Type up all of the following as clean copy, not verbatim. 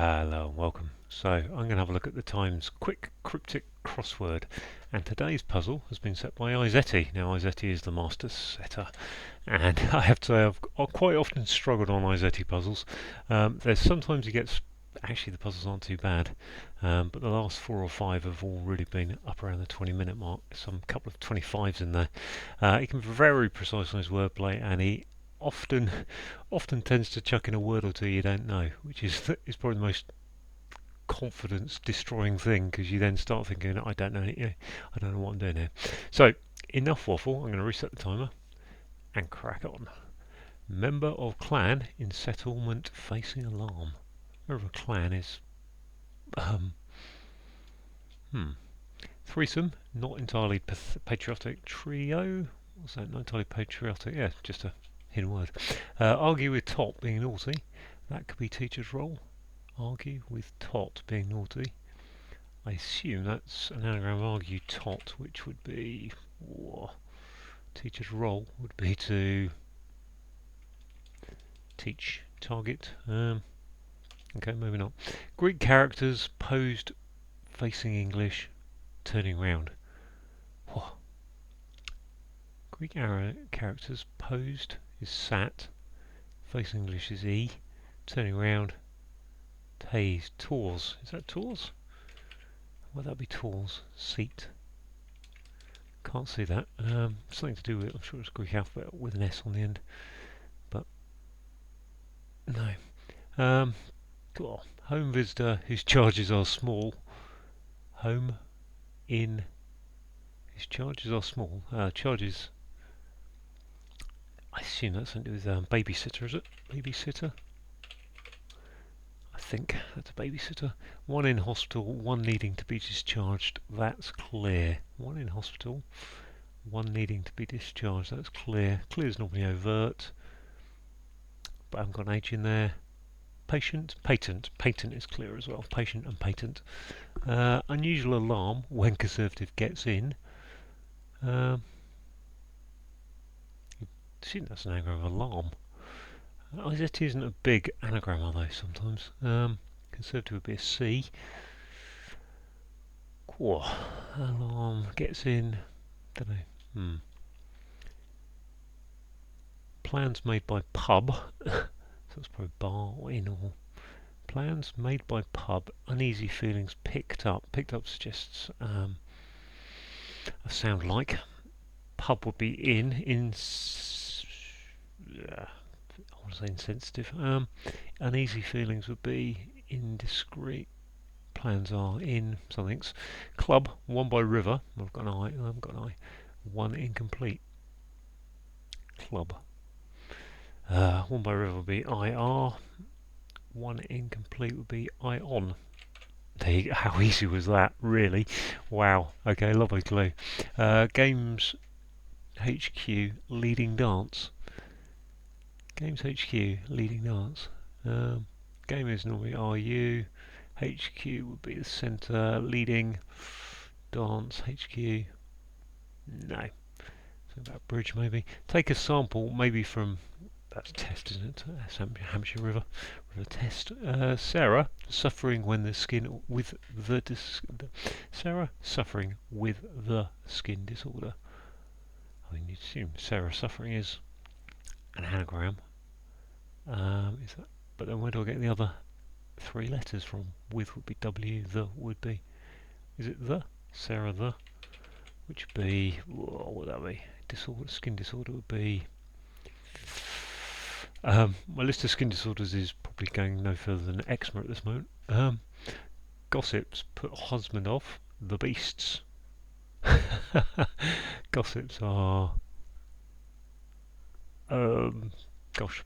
Hello and welcome. So I'm going to have a look at the Times quick cryptic crossword, and today's puzzle has been set by Izetti. Now Izetti is the master setter, and I have to say I've quite often struggled on Izetti puzzles. There's sometimes he gets actually the puzzles aren't too bad, but the last 4 or 5 have all really been up around the 20-minute mark. Some couple of 25s in there. He can be very precise on his wordplay, and he often often tends to chuck in a word or two you don't know, which is probably the most confidence destroying thing, because you then start thinking, I don't know, I don't know what I'm doing here. So enough waffle. I'm going to reset the timer and crack on. Member of clan in settlement facing alarm. Member of clan is um threesome, not entirely patriotic. Trio, what's that? Not entirely patriotic. Yeah, just a hidden word. Argue with Tot being naughty. That could be teacher's role. Argue with Tot being naughty. I assume that's an anagram. Argue Tot, which would be teacher's role would be to teach. Target. Okay, moving on. Greek characters posed facing English, turning round. What? Greek characters posed is sat, facing English is e, turning round. Tays, tours. Is that tours? Would that be tours? Seat. Can't see that. Something to do with, I'm sure it's Greek alphabet with an S on the end, but no. Cool. Home visitor whose charges are small. Home in whose charges are small. Charges. I assume that's something to do with babysitter, is it? Babysitter? I think that's a babysitter. One in hospital, one needing to be discharged. That's clear. One in hospital, one needing to be discharged. That's clear. Clear is normally overt, but I haven't got an H in there. Patient, patent. Patent is clear as well. Patient and patent. Unusual alarm when conservative gets in. I think that's an anagram of alarm. Izetti isn't a big anagram, are they, sometimes? Conservative would be a C. Alarm gets in. Don't know. Plans made by pub. So it's probably bar or inn or. Plans made by pub. Uneasy feelings picked up. Picked up suggests a sound like. Pub would be in. I want to say insensitive. Uneasy feelings would be indiscreet. Plans are in somethings. Club, one by river. I've got an I. I haven't got an I. One incomplete. Club. One by river would be IR. One incomplete would be ION. There you go. How easy was that, really? Wow. Okay, lovely clue. Games HQ leading dance. Games HQ leading dance. Game is normally RU. HQ would be the centre. Leading dance HQ. No. Something about bridge maybe. Take a sample maybe from. That's a test, isn't it? Hampshire River test. Sarah suffering when the skin with the Sarah suffering with the skin disorder. I mean, you assume Sarah suffering is an anagram. Is that? But then where do I get the other 3 letters from? With would be W. The would be. Is it the? Sarah the. Which would be. What would that be? Disorder. Skin disorder would be. My list of skin disorders is probably going no further than eczema at this moment. Gossips put husband off. The beasts. Gossips are. Gosh.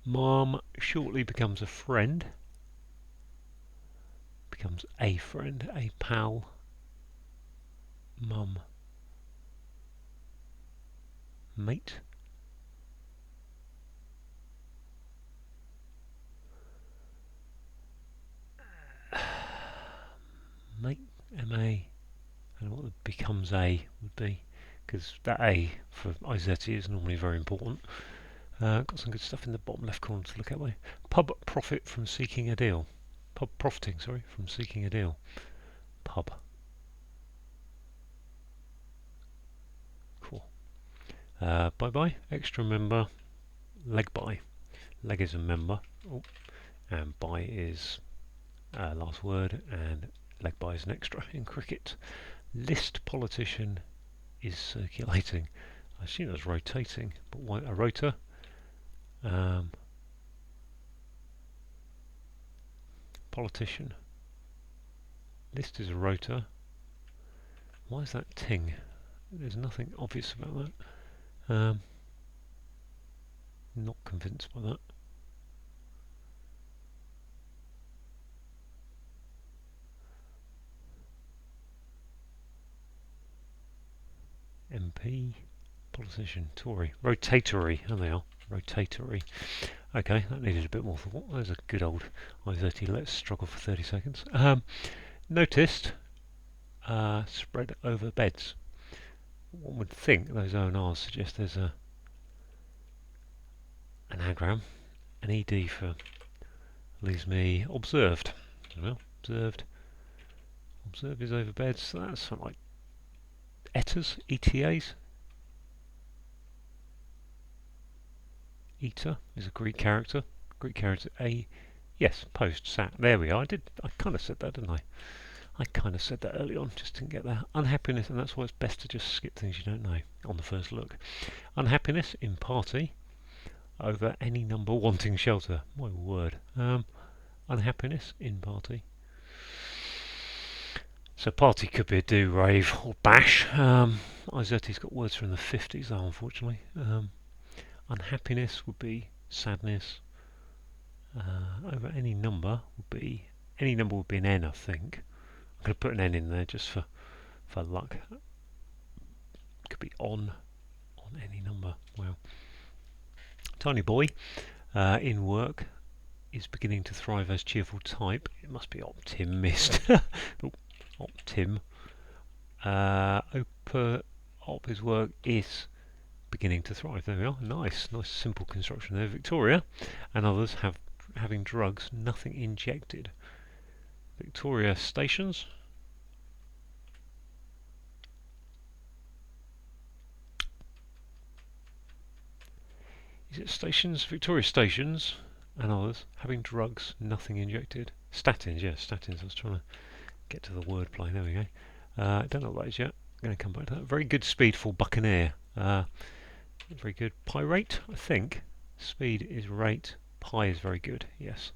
Mom shortly becomes a friend. Becomes a friend, a pal. Mum. Mate. Mate. M-A. I don't know what the becomes a would be, because that A for Izetti is normally very important. Got some good stuff in the bottom left corner to look at. Way. Pub profit from seeking a deal. Pub profiting, sorry, from seeking a deal. Pub. Cool. Bye bye. Extra member. Leg by. Leg is a member. Oh, and by is last word, and leg by is an extra in cricket. List politician is circulating. I assume that's rotating, but why a rotor? Politician. List is a rotor. Why is that ting? There's nothing obvious about that. Not convinced by that. MP, politician, Tory, rotatory. Oh, they are rotatory. Okay, that needed a bit more thought. There's a good old Izetti. Let's struggle for 30 seconds. Noticed spread over beds. One would think those O and R's suggest there's a an anagram. An ED for leaves me observed. Well, observed. Observed is over beds. So that's something like ETAs, ETAs. Eta is a Greek character. Greek character A. Yes, post, sat. There we are. I kind of said that, didn't I? I kind of said that early on, just didn't get that. Unhappiness, and that's why it's best to just skip things you don't know on the first look. Unhappiness in party over any number wanting shelter. My word. Unhappiness in party. So party could be a do, rave, or bash. Izetti's got words from the 50s, though, unfortunately. Unhappiness would be sadness. Over any number would be an N, I think. I'm going to put an N in there just for luck. Could be on any number. Wow. Tiny boy in work is beginning to thrive as cheerful type. It must be optimist. Optim. Op his work is beginning to thrive. There we are. Nice simple construction there. Victoria and others having drugs, nothing injected. Victoria stations. Is it stations? Victoria stations and others having drugs, nothing injected. Statins, yeah, statins. I was trying to get to the wordplay. There we go. I don't know what that is yet. I'm going to come back to that. Very good speed for buccaneer. Very good. Pirate, I think. Speed is rate. Pi is very good, yes.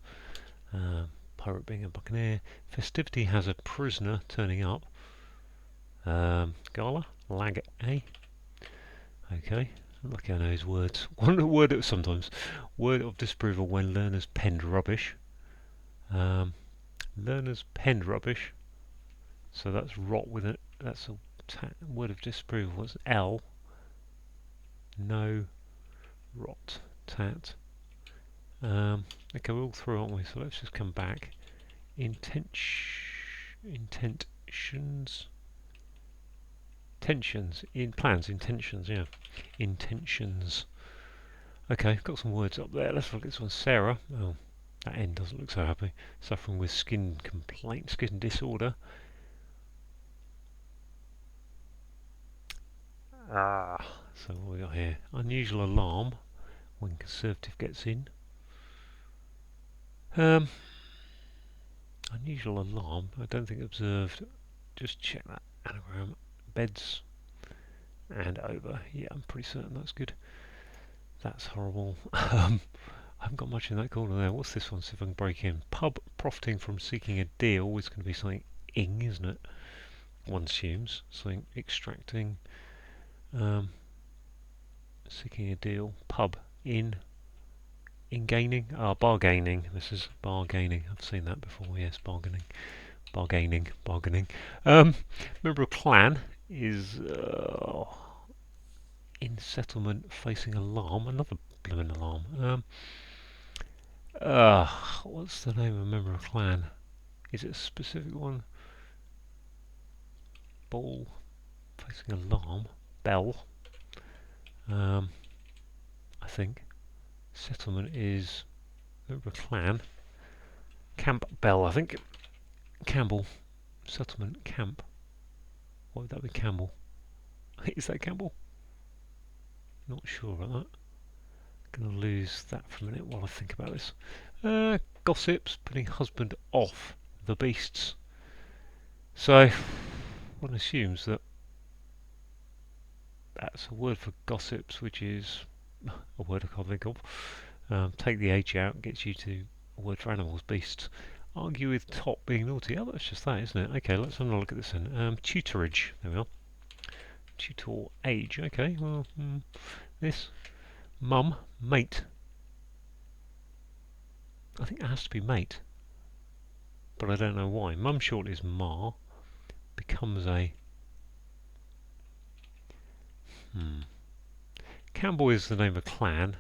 Pirate being a buccaneer. Festivity has a prisoner turning up. Gala, lag A. Okay, lucky I know his words. One word that sometimes. Word of disapproval when learners penned rubbish. Learners penned rubbish. So that's rot with it. That's a word of disapproval. What's L? No. Rot. Tat. Okay, we're all through, aren't we? So let's just come back. Intentions. Tensions. In plans. Intentions, yeah. Intentions. Okay, got some words up there. Let's look at this one. Sarah. Oh, that N doesn't look so happy. Suffering with skin complaint, skin disorder. So what we got here? Unusual alarm when Conservative gets in. Unusual alarm. I don't think observed. Just check that anagram. Beds and over. Yeah, I'm pretty certain that's good. That's horrible. I haven't got much in that corner there. What's this one? See if I can break in. Pub profiting from seeking a deal is going to be something ing, isn't it? One assumes. Something extracting. Seeking a deal. Pub in gaining. Bargaining. This is bargaining. I've seen that before. Yes, bargaining. Member of clan is in settlement facing alarm. Another blooming alarm. What's the name of a member of clan? Is it a specific one? Ball facing alarm. Bell. I think. Settlement is member of clan. Campbell, I think. Campbell. Settlement camp. Why would that be Campbell? Is that Campbell? Not sure about that. Gonna lose that for a minute while I think about this. Gossips, putting husband off the beasts. So one assumes that that's a word for gossips, which is a word I can't think of. Take the H out, gets you to a word for animals, beasts. Argue with top being naughty. Oh, that's just that, isn't it? Okay, let's have a look at this then. Tutorage. There we are. Tutor age. Okay, well, this. Mum, mate. I think it has to be mate, but I don't know why. Mum short is ma, becomes a. Campbell is the name of a clan.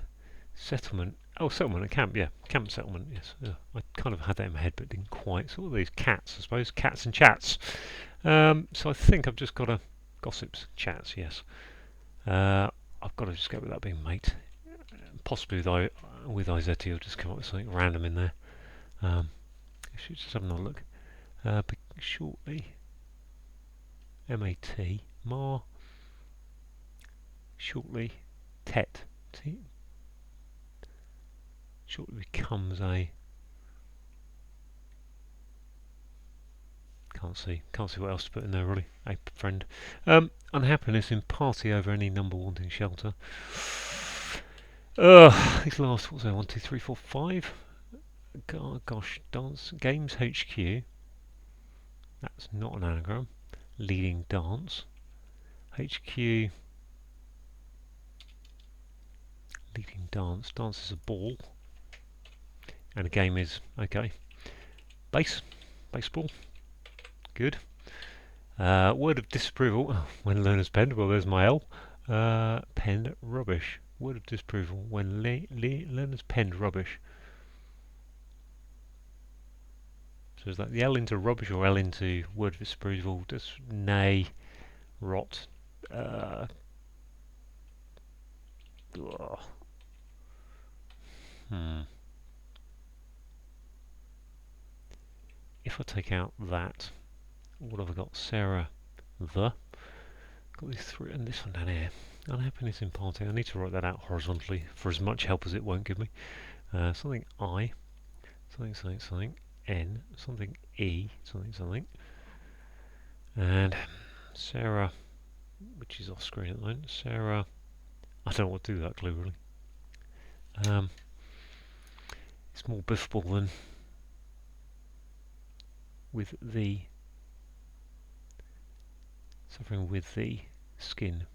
Settlement. Oh, settlement, a camp, yeah. Camp settlement, yes. Yeah. I kind of had that in my head, but didn't quite. So all these cats, I suppose. Cats and chats. So I think I've just got a gossips, chats, yes. I've got to just go with that being mate. Possibly with Izetti, I'll just come up with something random in there. Should just have another look. Shortly. M-A-T. Ma. Shortly. Tet. T. Shortly becomes a. Can't see what else to put in there really. A friend. Unhappiness in party over any number wanting shelter. These last, what's that? 1, 2, 3, 4, 5. Gosh, dance games HQ. That's not an anagram. Leading dance. HQ. Leading dance. Dance is a ball. And a game is okay. Baseball. Good. Word of disapproval when learners penned. Well, there's my L. Penned rubbish. Word of disapproval when learners penned rubbish. So is that the L into rubbish or L into word of disapproval? Just nay, rot. If I take out that, what have I got? Sarah, got these three, and this one down here. Unhappiness in party. I need to write that out horizontally for as much help as it won't give me. Something I, something N, something E, something, and Sarah, which is off screen at the moment. Sarah, I don't know what to do with that clue really. It's more biffable than with the suffering with the skin.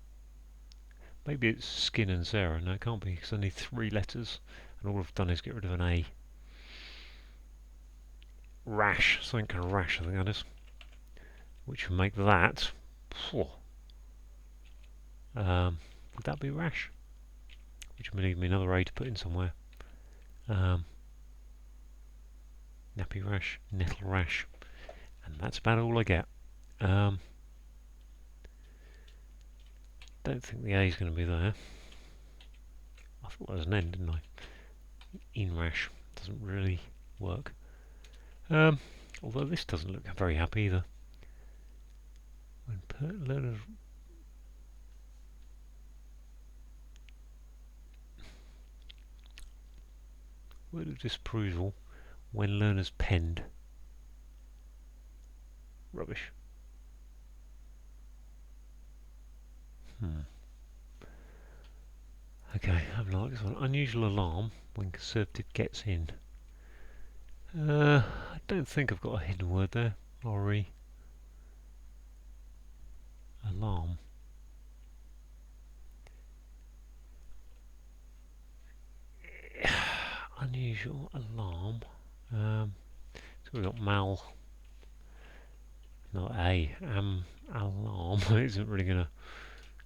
Maybe it's skin and Sarah. No, it can't be because I need 3 letters, and all I've done is get rid of an A. Rash, something kind of rash, I think that is. Which would make that. Would that be rash? Which would leave me another A to put in somewhere. Nappy rash, nettle rash, and that's about all I get. Don't think the A is going to be there. I thought that was an N, didn't I? Inrash doesn't really work. Although this doesn't look very happy either. When learners word of disapproval when learners penned rubbish. Okay, I have like this one. Unusual alarm when conservative gets in. I don't think I've got a hidden word there. RE. Alarm. Unusual alarm. So we've got mal. Not a. Alarm. Isn't really going to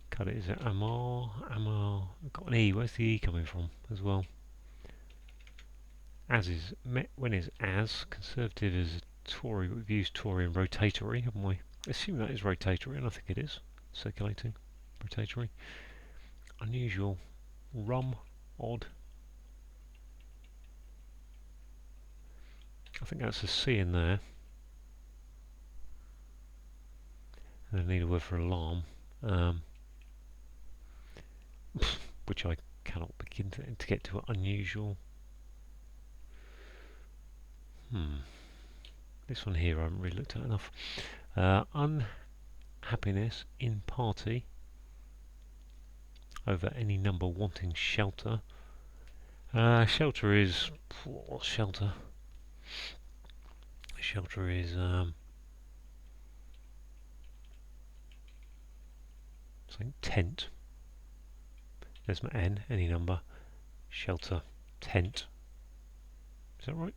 cut it, is it? Amar. I've got an E. Where's the E coming from as well? As is. When is as? Conservative is Tory. We've used Tory and rotatory, haven't we? I assume that is rotatory, and I think it is. Circulating. Rotatory. Unusual. Rum. Odd. think that's a C in there. And I need a word for alarm, which I cannot begin to get to. Unusual. This one here I haven't really looked at enough. Unhappiness in party over any number wanting shelter. Shelter is... what's shelter? Shelter is... something tent. There's my N, any number. Shelter, tent. Is that right?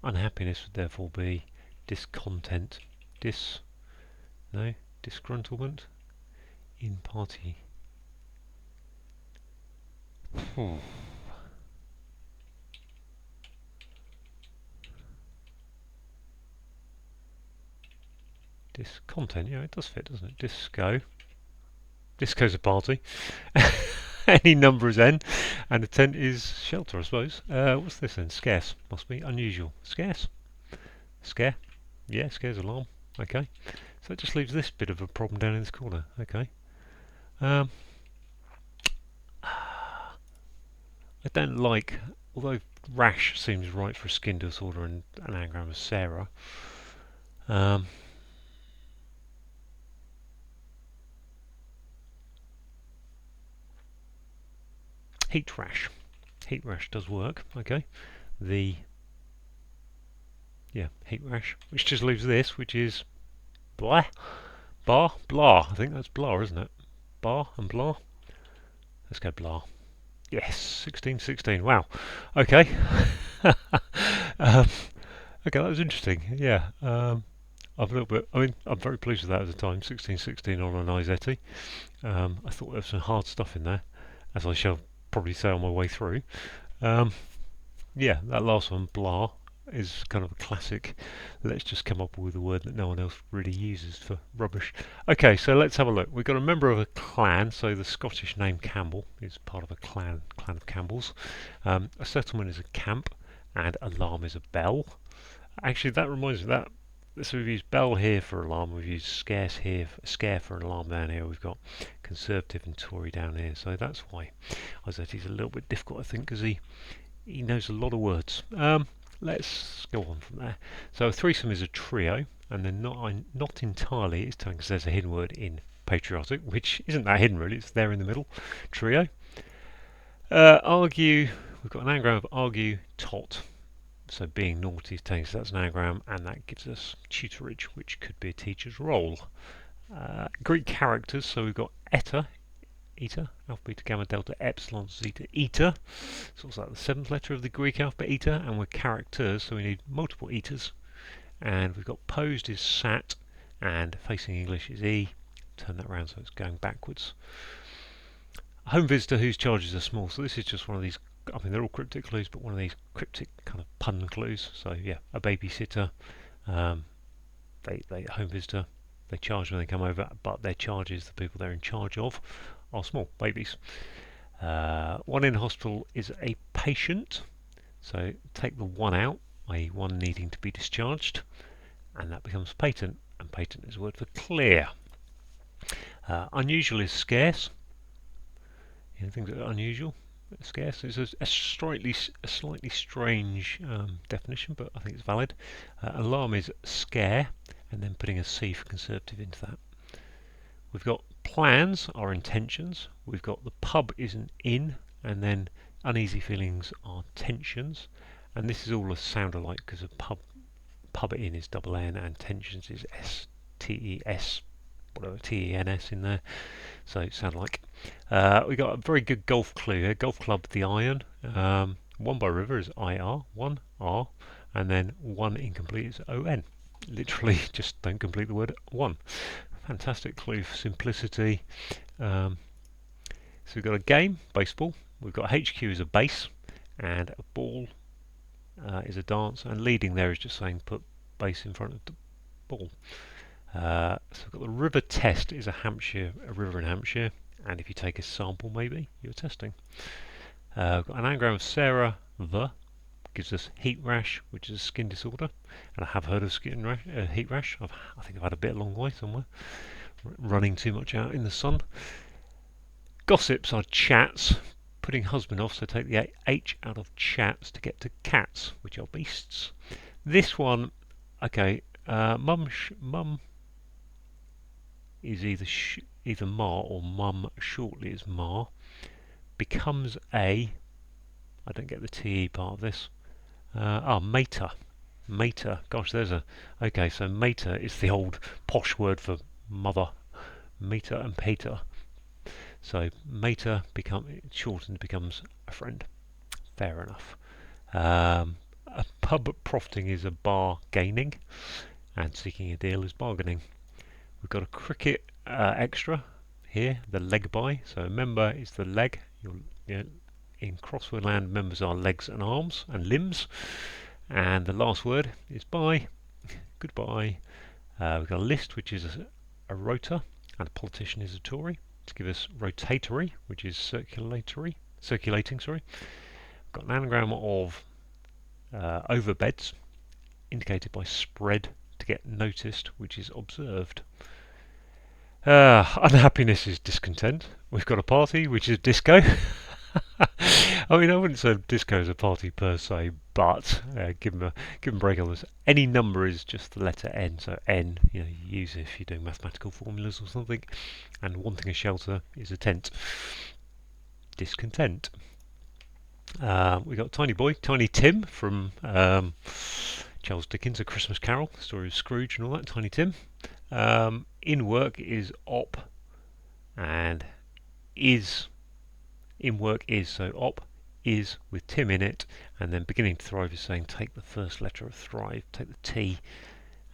Unhappiness would therefore be discontent. Disgruntlement. In party. Discontent, yeah, it does fit, doesn't it? Disco. Disco's a party. Any number is N, and the tent is shelter, I suppose. What's this then? Scarce. Must be unusual. Scarce? Scare? Yeah, scare's alarm. Okay. So it just leaves this bit of a problem down in this corner. Okay. I don't like, although rash seems right for a skin disorder and an anagram of Sarah. Heat rash. Heat rash does work. Okay. Heat rash, which just leaves this, which is blah, blah. I think that's blah, isn't it? Bar and blah. Let's go blah. Yes, 1616. Wow. Okay. Okay, that was interesting. Yeah. I'm a little bit. I mean, I'm very pleased with that at the time. 1616 on an Izetti. I thought there was some hard stuff in there, as I shall probably say on my way through. Yeah, that last one, blah, is kind of a classic. Let's just come up with a word that no one else really uses for rubbish. Okay, so let's have a look. We've got a member of a clan, so the Scottish name Campbell is part of a clan of Campbells. A settlement is a camp, and alarm is a bell. Actually, that reminds me that. So we've used bell here for alarm, we've used scarce here, scare for alarm down here, we've got conservative and Tory down here, so that's why Izetti's a little bit difficult, I think, because he knows a lot of words. Let's go on from there. So a threesome is a trio, and then not entirely, it's telling us there's a hidden word in patriotic, which isn't that hidden really, it's there in the middle. Trio. Argue, we've got an anagram of argue, tot. So being naughty is telling us that's an anagram, and that gives us tutorage, which could be a teacher's role. Greek characters, so we've got eta, alpha, beta, gamma, delta, epsilon, zeta, eta. So it's like the seventh letter of the Greek alphabet, eta, and we're characters, so we need multiple etas. And we've got posed is sat, and facing English is e. Turn that around so it's going backwards. A home visitor whose charges are small, so this is just one of these, I mean they're all cryptic clues, but one of these cryptic kind of pun clues. So yeah, a babysitter, they home visitor, they charge when they come over, but their charges, the people they're in charge of, are small babies. One in hospital is a patient, so take the one out, i.e. one needing to be discharged, and that becomes patent, and patent is a word for clear. Unusual is scarce. Things that are unusual, scarce. It's a slightly strange definition, but I think it's valid. Alarm is scare, and then putting a C for conservative into that. We've got plans are intentions. We've got the pub is an inn, and then uneasy feelings are tensions. And this is all a sound alike because a pub in is double N, and tensions is S-T-E-S, whatever, T-E-N-S in there. So sound like. We got a very good golf clue here. Golf club, the iron. One by river is IR, one R, and then one incomplete is ON. Literally, just don't complete the word one. Fantastic clue for simplicity. So we've got a game, baseball. We've got HQ as a base, and a ball is a dance, and leading there is just saying put base in front of the ball. So we've got the river test is a river in Hampshire, and if you take a sample maybe, you're testing. We've got an anagram of Sarah, the gives us heat rash, which is a skin disorder. And I have heard of heat rash. I think I've had a bit along the way somewhere, running too much out in the sun. Gossips are chats, putting husband off, so take the H out of chats to get to cats, which are beasts. This one, okay, mum is either ma or mum shortly is ma, becomes I don't get the TE part of this. Mater. Mater. Gosh, okay, so mater is the old posh word for mother. Mater and pater. So mater shortened becomes a friend. Fair enough. A pub profiting is a bar gaining, and seeking a deal is bargaining. We've got a cricket extra here, the leg by. So a member is the leg. In crossword land, members are legs and arms and limbs. And the last word is bye. Goodbye. We've got a list, which is a rota, and a politician is a Tory. To give us rotatory, which is circulating. Sorry. We've got an anagram of overbeds, indicated by spread to get noticed, which is observed. Unhappiness is discontent. We've got a party, which is disco. I mean, I wouldn't say disco is a party per se, but give them a break on this. Any number is just the letter N, so N, you use it if you're doing mathematical formulas or something. And wanting a shelter is a tent. Discontent. We got Tiny Boy, Tiny Tim from Charles Dickens' A Christmas Carol, the story of Scrooge and all that. Tiny Tim. In work is op, and is. In work is, so op is with Tim in it, and then beginning to thrive is saying take the first letter of thrive, take the T,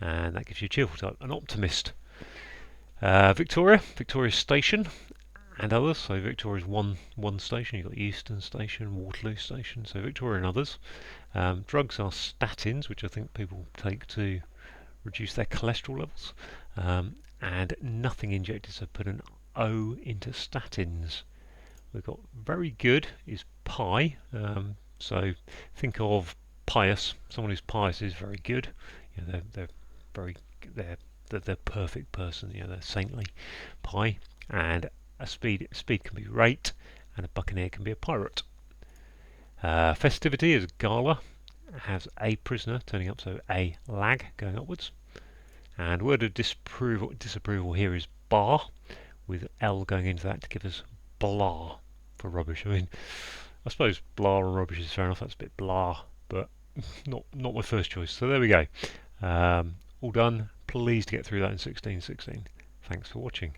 and that gives you a cheerful type, an optimist. Victoria's station, and others. So Victoria's one station. You've got Euston Station, Waterloo Station. So Victoria and others. Drugs are statins, which I think people take to reduce their cholesterol levels, and nothing injected. So put an O into statins. We've got very good is pi. So think of pious. Someone who's pious is very good. They're very they're the perfect person. They're saintly. Pi. And a speed can be rate, and a buccaneer can be a pirate. Festivity is gala. Has a prisoner turning up, so a lag going upwards. And word of disapproval here is bar, with L going into that to give us blah for rubbish. I mean, I suppose blah and rubbish is fair enough. That's a bit blah, but not my first choice. So there we go. All done. Pleased to get through that in 1616. Thanks for watching.